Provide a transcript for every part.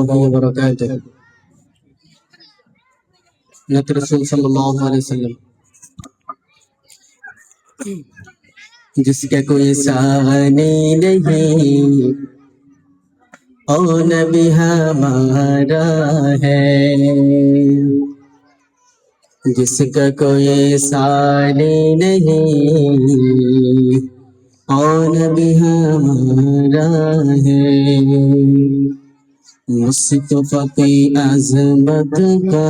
वबरकातुहू। नबी रसूल सल्लल्लाहु अलैहि वसल्लम, जिसका कोई सानी नहीं ओ नबी हमारा है, जिसका कोई सानी नहीं ओ नबी हमारा है। मुस्तफा की अज़मत का,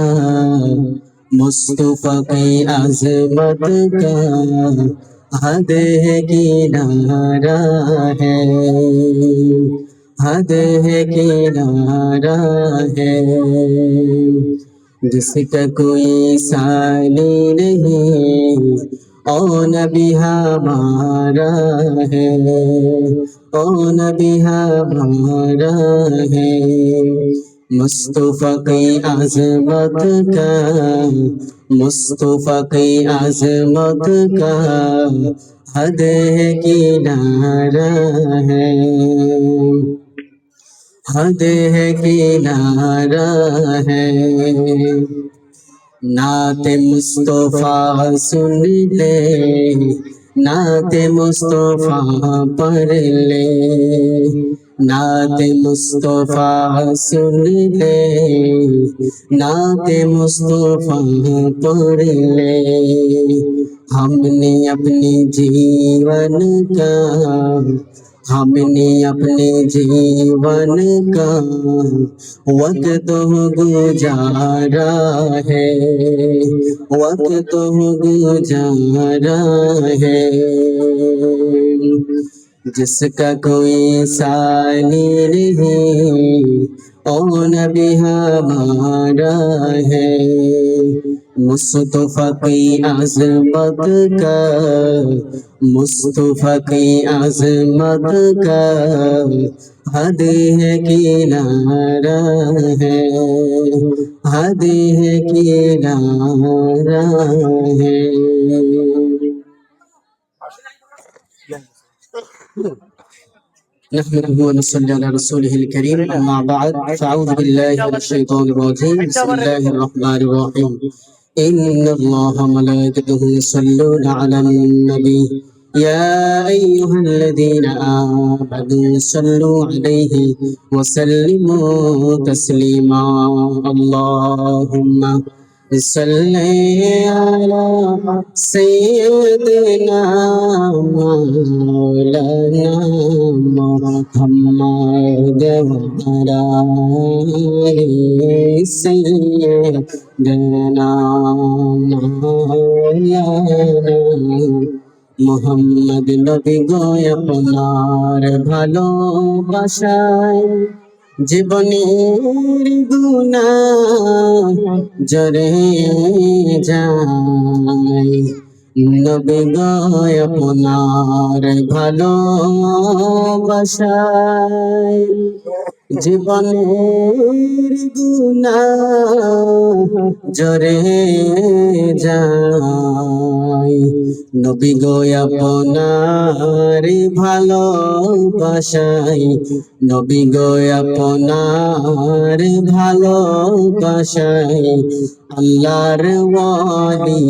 मुस्तफा की अज़मत का हद है किनारा है, हद है किनारा है। जिसका कोई सानी नहीं ओ नबी हमारा है, ओ नबी हमारा है। मुस्तफा की अज़मत का, मुस्तफा की अज़मत का हद है किनारा है, हद है किनारा है। नाते मुस्तफा सुन ले, नाते मुस्तफा पढ़ ले, नाते मुस्तफा सुन ले, नाते मुस्तफा पढ़ ले। हमने अपने जीवन का, हमने अपने जीवन का वक्त गुजारा है, वक्त गुजारा है। जिसका कोई सानी नहीं ओ नबी हमारा है। मुस्तफा की अज़मत का, मुस्तफा की अज़मत का हद है किनारा है, हद है किनारा है। नहमदुहु व नसल्ली अला रसूलिहिल करीम, अम्मा बाद, फ़अऊज़ु बिल्लाहि मिनश शैतानिर रजीम, बिस्मिल्लाहिर रहमानिर रहीम। इन्नल्लाह व मलाइकतहु युसल्लूना अलन नबी या अय्युहल्लज़ीना आमनू सल्लू अलैहि व सल्लिमू तस्लीमा। अल्लाहुम्मा सल्ली अला सय्यिदिना मौलाना मुहम्मद व अला आलि सय्यिदिना मौलाना मुहम्मद। नबी गो আপনার ভালোবাসায় জীবনের গুনাহ ঝরে যায়। নবী গো আপনার ভালোবাসায় জীবনের গুনাহ ঝরে যায়। নবী গো আপনার ভালোবাসায়, নবী গো আপনার ভালোবাসায় আল্লাহর ওয়ালি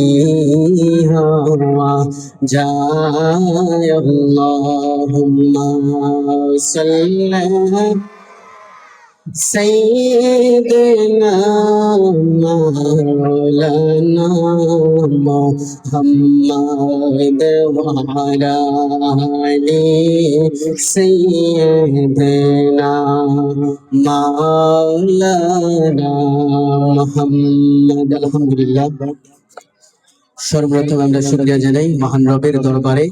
হওয়া যায়। আল্লাহুম্মা সাল্লি सैयदना मौलाना मुहम्मद व अला आलि सैयदना मौलाना मुहम्मद। আলহামদুলিল্লাহ, সর্বপ্রথম আমরা শুকরিয়া জানাই মহান রবের দরবারে,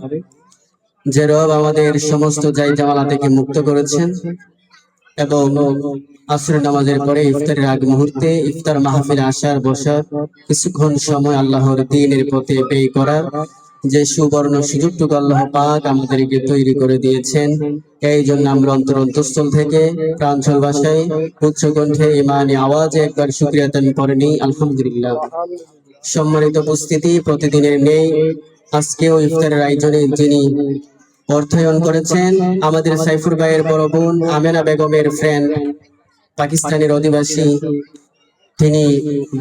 যে রব আমাদের সমস্ত জায় জামালা থেকে মুক্ত করেছেন এবং আসরের নামাজের পরে ইফতারের আগ মুহূর্তে ইফতার মাহফিলে আসার বসার কিছুক্ষণ সময় আল্লাহর দ্বীনের পথে ব্যয় করার যে সুবর্ণ সুযোগটুকু আল্লাহ পাক আমাদেরকে তৈরি করে দিয়েছেন, এই জন্য আমরা অন্তরস্থল থেকে প্রাঞ্জল ভাষায় উচ্চ কণ্ঠে ইমানি আওয়াজে একবার শুকরিয়া দান করে নিই আলহামদুলিল্লাহ। সম্মানিত উপস্থিতি, প্রতিদিনের নেই আজকেও ইফতারের আয়োজনে যিনি অর্থায়ন করেছেন আমাদের সাইফুর ভাইয়ের বড় বোন আমেনা বেগমের ফ্রেন্ড পাকিস্তানের অধিবাসী, তিনি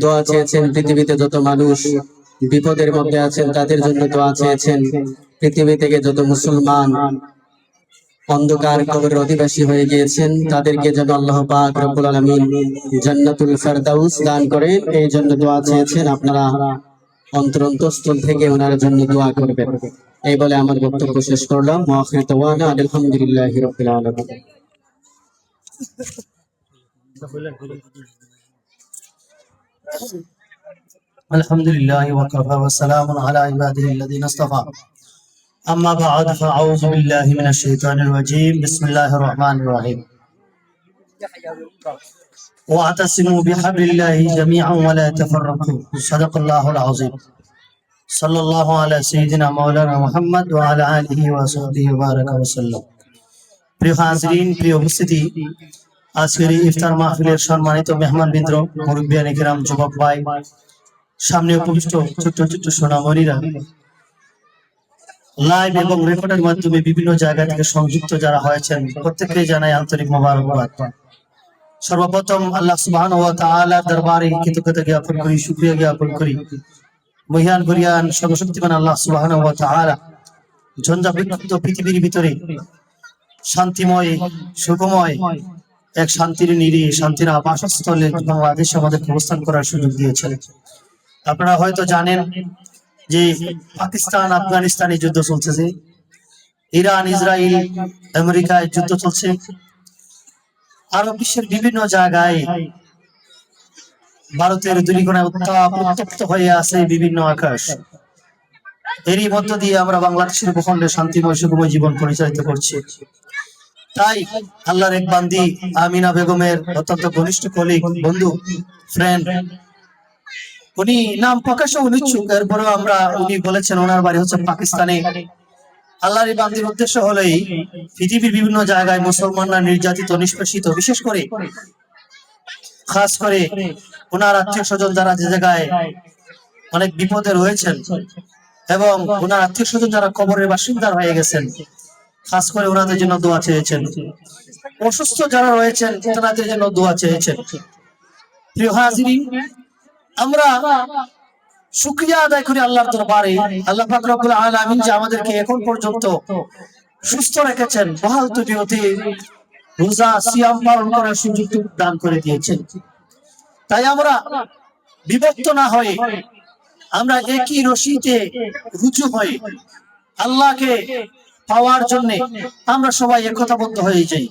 দোয়া চেয়েছেন পৃথিবীতে যত মানুষ বিপদের মধ্যে আছেন তাদের জন্য দোয়া চেয়েছেন। পৃথিবী থেকে যত মুসলমান অন্ধকার কবরের অধিবাসী হয়ে গিয়েছেন তাদেরকে যেন আল্লাহ পাক রব্বুল আলামিন জান্নাতুল ফেরদাউস দান করেন, এই জন্য দোয়া চেয়েছেন। আপনারা অন্তরস্থল থেকে ওনার জন্য দোয়া করবেন। এই বলে আমার বক্তব্য শেষ করলাম। ওয়া আখিরু দাওয়ানা আলহামদুলিল্লাহি রাব্বিল আলামিন। আলহামদুলিল্লাহি ওয়া কাফা ওয়া সালামুন আলা ইবাদিহিল্লাযিনা ইসতাফা। أما بعد فأعوذ بالله من الشيطان الرجيم بسم الله الرحمن الرحيم واعتصموا بحبل الله جميعا ولا تفرقوا صدق الله العظيم صلى الله على سيدنا مولانا محمد وعلى آله وصحبه وبارك وسلم। প্রিয় হাজরিন, প্রিয় উপস্থিতি, আজকের এই ইফতার মাহফিলের সম্মানিত মেহমানবৃন্দ, মুরব্বিয়ানে কিরাম, যুবক ভাই, সামনে উপবিষ্ট ছোট্ট ছোট্ট সোনামণিরা, লাইভ এবং রেকর্ডের মাধ্যমে বিভিন্ন জায়গা থেকে সংযুক্ত যারা হয়েছেন, প্রত্যেককে জানাই আন্তরিক মোবারকবাদ। সর্বপ্রথম আল্লাহ সুবহানাহু ওয়া তাআলার দরবারে কৃতজ্ঞতা জ্ঞাপন করি, শুকরিয়া জ্ঞাপন করি। মহিয়ান গরিয়ান সর্বশক্তিমান আল্লাহ সুবহানাহু ওয়া তাআলা ঝঞ্ঝা বিক্ষুব্ধ পৃথিবীর ভিতরে শান্তিময় সুখময় এক শান্তির নিরিয়ে শান্তির আবাসস্থলে বাংলাদেশে আমাদেরকে অবস্থান করার সুযোগ দিয়েছেন। আপনারা হয়তো জানেন যে পাকিস্তান আফগানিস্তানে যুদ্ধ চলছে, ইরান ইসরায়েল আমেরিকায় যুদ্ধ চলছে, আরো বিশ্বের বিভিন্ন জায়গায় ভারতের দুর্গণায় উত্তপ্ত হয়ে আছে বিভিন্ন আকাশ। এরই মধ্য দিয়ে আমরা বাংলাদেশের ভূখণ্ডে শান্তিময় সুখময় জীবন পরিচালিত করছি। তাই আল্লাহর এক বান্দি আমিনা বেগমের অত্যন্ত ঘনিষ্ঠ কলিগ, বন্ধু, ফ্রেন্ড, উনি নাম প্রকাশে অনিচ্ছুক, এরপরেও উনি বলেছেন ওনার বাড়ি হচ্ছে পাকিস্তানে। আল্লাহর এই বান্দির উদ্দেশ্য হলেই পৃথিবীর বিভিন্ন জায়গায় মুসলমানরা নির্যাতিত নিষ্পেষিত, বিশেষ করে খাস করে ওনার আত্মীয় স্বজন যারা যে জায়গায় অনেক বিপদে রয়েছেন এবং ওনার আত্মীয় স্বজন যারা কবরের বাসিন্দা হয়ে গেছেন, খাস করে ওনাদের জন্য দোয়া চেয়েছেন। অসুস্থ যারা রয়েছেন তাদের জন্য দোয়া চেয়েছেন। প্রিয় হাজিরিন, আমরা শুকরিয়া আদায় করি আল্লাহর দরবারে। আল্লাহ পাক রব্বুল আলামিন যে আমাদেরকে এখন পর্যন্ত সুস্থ রেখেছেন, বহাল তবিয়তে রোজা সিয়াম পালন করার সুযোগ দান করে দিয়েছেন। তাই আমরা বিভক্ত না হয়ে আমরা একই রশিতে রুজু হয়ে আল্লাহকে পাওয়ার জন্য আমরা সবাই একতাবদ্ধ হয়ে যাই।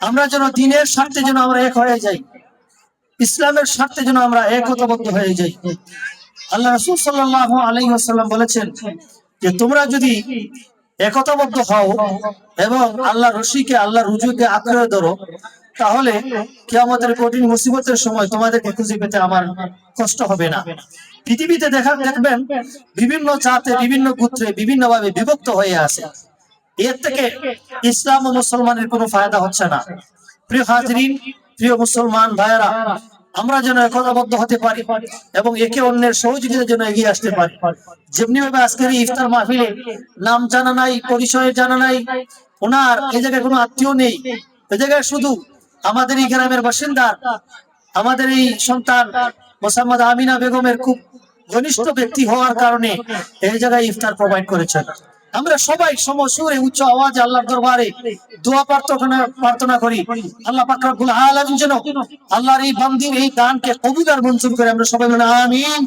আমরা যেন দিনের স্বার্থে যেন আমরা এক হয়ে যাই, ইসলামের স্বার্থে যেন আমরা একতাবদ্ধ হয়ে যাই। আল্লাহ রাসূল সাল্লাল্লাহু আলাইহি ওয়াসাল্লাম বলেছেন যে তোমরা যদি একতাবদ্ধ হও এবং আল্লাহর রশিকে, আল্লাহর রুজুকে আঁকড়ে ধরো, তাহলে কিয়ামতের কঠিন মুসিবতের সময় তোমাদেরকে খুঁজে পেতে আমার কষ্ট হবে না। পৃথিবীতে দেখবেন বিভিন্ন জাতে, বিভিন্ন গোত্রে বিভিন্ন ভাবে বিভক্ত হয়ে আছে। এর থেকে ইসলাম ও মুসলমানের কোনো ফায়দা হচ্ছে না। প্রিয় হাজরিন, প্রিয় মুসলমান ভাইয়েরা, আমরা যেন একতাবদ্ধ হতে পারি এবং একে অন্যের সহযোগিতার জন্য এগিয়ে আসতে পারি। যেমনি ভাবে আজকের এই ইফতার মাহফিলে নাম জানা নাই, পরিচয় জানা নাই, ওনার এই জায়গায় কোনো আত্মীয় নেই, এই জায়গায় শুধু আমাদের এই গ্রামের বাসিন্দা, আমাদের এই সন্তান মোসাম্মদ আমিনা বেগমের খুব ঘনিষ্ঠ ব্যক্তি হওয়ার কারণে এই জায়গায় ইফতার প্রোভাইড করেছেন। আমরা সবাই সমসুরে উচ্চ আওয়াজে আল্লাহর দরবারে দোয়া প্রার্থনা করি, আল্লাহ পাক রব্বুল আলামিন যেন আল্লাহর এই বান্দির এই দানকে কবুল আর মঞ্জুর করে। আমরা সবাই বলি আমিন।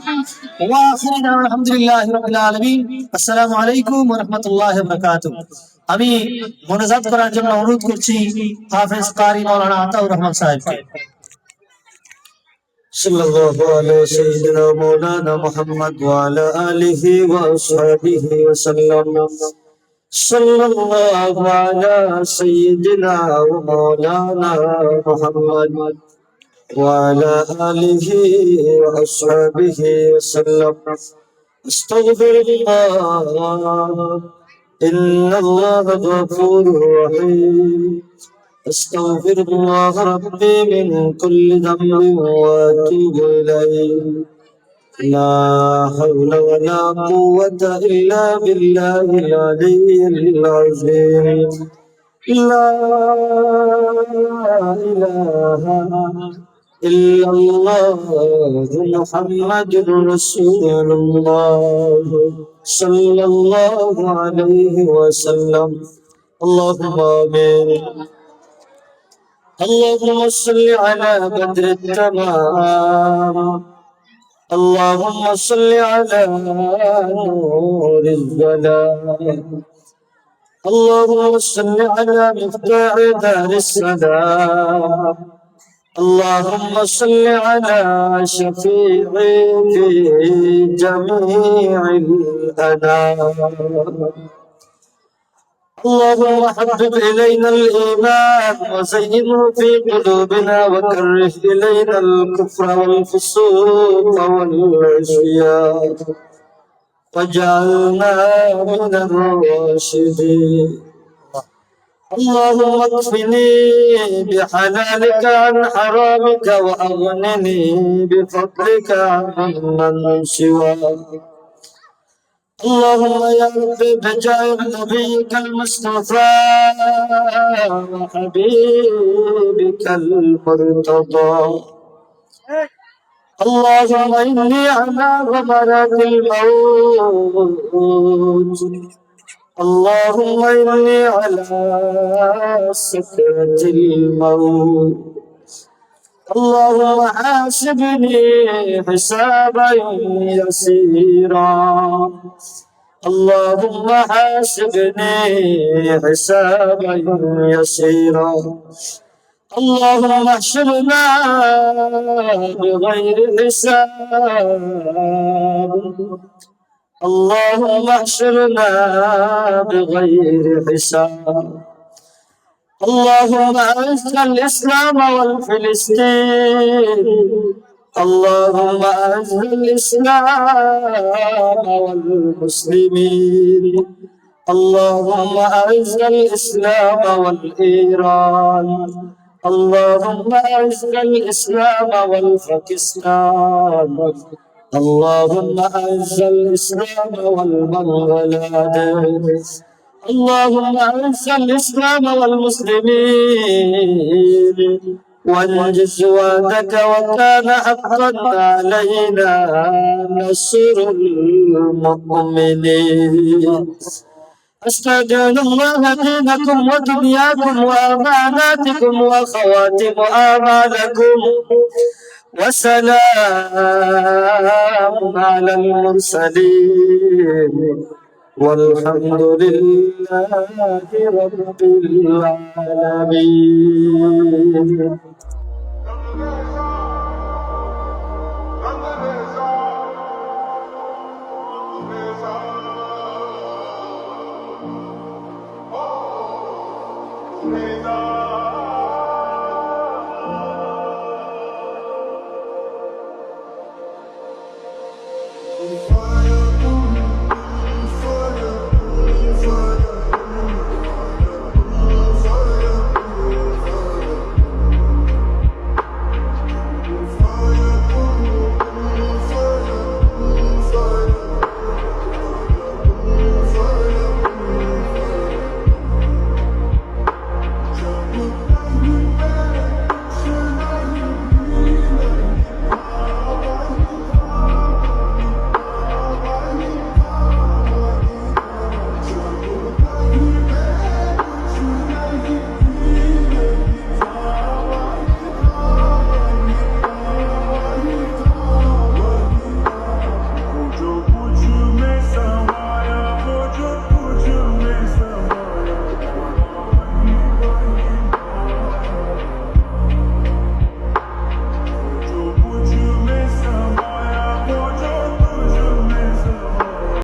ওয়া আখিরু দাওয়ানা আলহামদুলিল্লাহি রাব্বিল আলামিন। আসসালামু আলাইকুম ওয়া রাহমাতুল্লাহি ওয়া বারাকাতুহু। আমি মোনাজাত করার জন্য অনুরোধ করছি হাফেজ কারি মাওলানা আতাউর রহমান সাহেবকে। সাল্লাল্লাহু আলা সাইয়্যিদিনা মাওলানা মুহাম্মদ ওয়া আলা আলিহি ওয়া আসহাবিহি ওয়া সাল্লাম। সাল্লাল্লাহু আলা সাইয়্যিদিনা মাওলানা মুহাম্মদ ওয়া আলা আলিহি ওয়া আসহাবিহি ওয়া সাল্লাম। আস্তাগফিরুল্লাহ ইন্নাল্লাহা গফুরুর রহিম। أستغفر الله ربي من كل ذنب وأتوب إليه. لا حول ولا قوة إلا بالله العلي العظيم. لا إله إلا الله محمد رسول الله صلى الله عليه وسلم اللهم آمين اللهم صل على بدر التمام اللهم صل على نور الظلام اللهم صل على مفتاح دار السلام اللهم صل على شفيع في جميع الأنام اللهم حبب إلينا الإيمان وزينه في قلوبنا وكره إلينا الكفر والفسوق والعصيان واجعلنا من الراشدين اللهم اكفني بحلالك عن حرامك وأغنني بفضلك عمن سواك اللهم يا رب بجاه نبيك المصطفى وحبيبك المرتضى اللهم إني على غمرات الموت اللهم إني على سكرة الموت اللهم حاسبني حسابا يسيرا اللهم حاسبني حسابا يسيرا اللهم احشرنا بغير حساب اللهم احشرنا بغير حساب اللهم اعز الاسلام والفلسطين اللهم اعز الاسلام والمسلمين اللهم اعز الاسلام والايران اللهم اعز الاسلام والباكستان اللهم اعز الاسلام والبنغلاديش اللهم اعز الاسلام والمسلمين وانجز وعدك وكان حقا علينا نصر المؤمنين أستودع الله دينكم ودنياكم وأماناتكم وخواتم آمالكم وسلام على المرسلين والحمد لله رب العالمين